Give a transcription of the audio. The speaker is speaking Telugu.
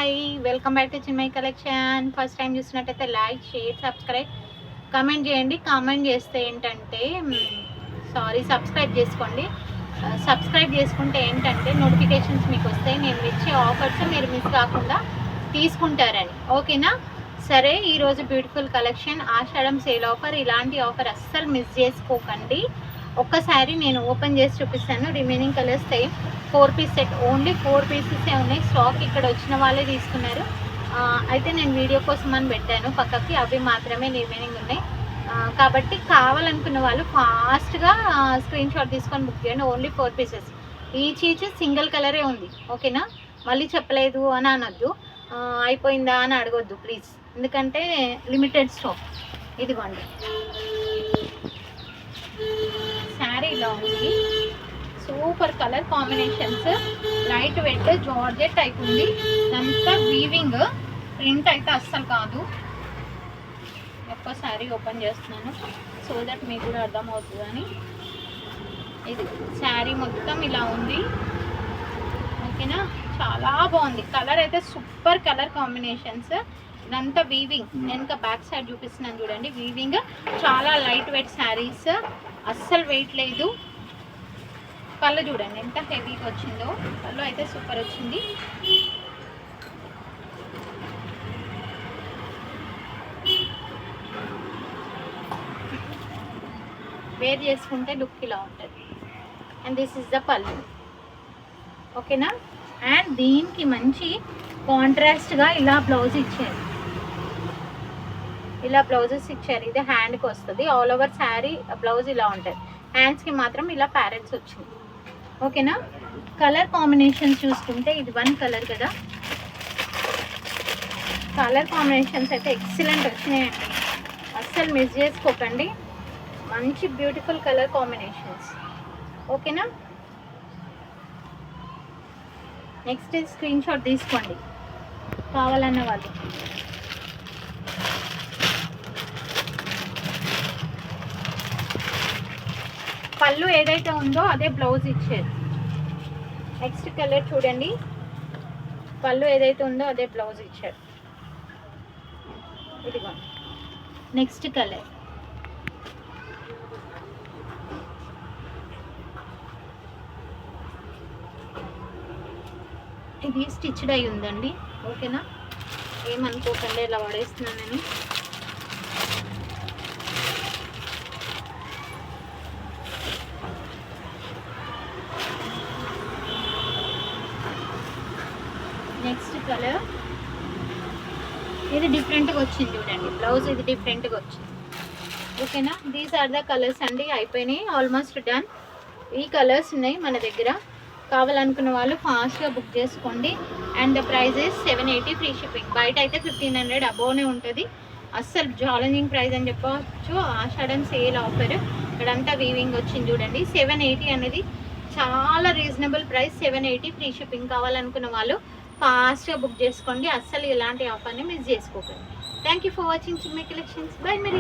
Hi, welcome back to Chinmayi collection. First time చూసినట్టయితే లైక్, షేర్, సబ్స్క్రైబ్, కామెంట్ చేయండి. కామెంట్ చేస్తే ఏంటంటే సబ్స్క్రైబ్ చేసుకోండి. సబ్స్క్రైబ్ చేసుకుంటే ఏంటంటే నోటిఫికేషన్స్ మీకు వస్తాయి. నేను ఇచ్చే ఆఫర్స్ మీరు మిస్ కాకుండా తీసుకుంటారని. ఓకేనా? సరే, ఈరోజు బ్యూటిఫుల్ కలెక్షన్ ఆషాఢం సేల్ ఆఫర్. ఇలాంటి ఆఫర్ అస్సలు మిస్ చేసుకోకండి. ఒక్కసారి నేను ఓపెన్ చేసి చూపిస్తాను. Remaining colours same 4 piece set, only 4 పీసెసే ఉన్నాయి. స్టాక్ ఇక్కడ వచ్చిన వాళ్ళే తీసుకున్నారు. అయితే నేను వీడియో కోసం అని పెట్టాను పక్కకి, అవి మాత్రమే రిమైనింగ్ ఉన్నాయి. కాబట్టి కావాలనుకున్న వాళ్ళు ఫాస్ట్గా స్క్రీన్ షాట్ తీసుకొని బుక్ చేయండి. Only 4 pieces. ఈచ్ సింగిల్ కలరే ఉంది. ఓకేనా? మళ్ళీ చెప్పలేదు అని అనొద్దు, అయిపోయిందా అని అడగొద్దు ప్లీజ్, ఎందుకంటే లిమిటెడ్ స్టాక్. ఇదిగోండి, శారీ ఇలా ఉంది. Super colour combinations, light weight georgette type ఉంది. ఇదంతా వీవింగ్, ప్రింట్ అయితే అస్సలు కాదు. ఒక్కసారి ఓపెన్ చేస్తున్నాను సో దట్ మీకు కూడా అర్థమవుతుందని. ఇది శారీ మొత్తం ఇలా ఉంది. ఓకేనా? చాలా బాగుంది. కలర్ అయితే సూపర్ కలర్ కాంబినేషన్స్. ఇదంతా వీవింగ్. నేను ఇంకా బ్యాక్ సైడ్ చూపిస్తున్నాను చూడండి. వీవింగ్, చాలా లైట్ వెయిట్ శారీస్, అస్సలు వెయిట్ లేదు. పళ్ళు చూడండి ఎంత హెవీగా వచ్చిందో. పళ్ళు అయితే సూపర్ వచ్చింది. వేర్ చేసుకుంటే లుక్ ఇలా ఉంటుంది. అండ్ దిస్ ఇస్ ద పళ్ళు. ఓకేనా? అండ్ దీనికి మంచి కాంట్రాస్ట్గా ఇలా బ్లౌజ్ ఇచ్చారు. ఇలా బ్లౌజెస్ ఇచ్చారు. ఇది హ్యాండ్కి వస్తుంది. ఆల్ ఓవర్ శారీ బ్లౌజ్ ఇలా ఉంటుంది. హ్యాండ్స్కి మాత్రం ఇలా ప్యారెట్స్ వచ్చింది. ఓకేనా? కలర్ కాంబినేషన్ చూసుకుంటే ఇది 1 కలర్ కదా. కలర్ కాంబినేషన్స్ అయితే ఎక్సలెంట్ వచ్చినాయండి, అస్సలు మిస్ చేసుకోకండి. మంచి బ్యూటిఫుల్ కలర్ కాంబినేషన్స్. ఓకేనా? నెక్స్ట్ స్క్రీన్ షాట్ తీసుకోండి కావాలన్న వాళ్ళు. పళ్ళు ఏదైతే ఉందో అదే బ్లౌజ్ ఇచ్చారు. నెక్స్ట్ కలర్ చూడండి, పళ్ళు ఏదైతే ఉందో అదే బ్లౌజ్ ఇచ్చారు. ఇదిగో నెక్స్ట్ కలర్. ఇది స్టిచ్డ్ అయి ఉందండి. ఓకేనా? ఏమనుకోకండి ఇలా పడేస్తున్నానని. నెక్స్ట్ కలర్, ఇది డిఫరెంట్గా వచ్చింది చూడండి. బ్లౌజ్ ఇది డిఫరెంట్గా వచ్చింది. ఓకేనా? దీస్ ఆర్ ద కలర్స్ అండి. అయిపోయినాయి, ఆల్మోస్ట్ డన్. ఈ కలర్స్ ఉన్నాయి మన దగ్గర. కావాలనుకున్న వాళ్ళు ఫాస్ట్గా బుక్ చేసుకోండి. And the price is 780 free shipping. బయట అయితే 1500 అబోవ్నే ఉంటుంది. అస్సలు ఛాలెంజింగ్ ప్రైస్ అని చెప్పవచ్చు. ఆషాఢం సేల్ ఆఫర్. ఇక్కడంతా వీవింగ్ వచ్చింది చూడండి. 780 అనేది చాలా రీజనబుల్ ప్రైస్. 780 free shipping. కావాలనుకున్న వాళ్ళు ఫాస్ట్గా బుక్ చేసుకోండి. అస్సలు ఇలాంటి ఆఫర్ని మిస్ చేసుకోకండి. Thank you for watching Chinmayi collections. By మరి.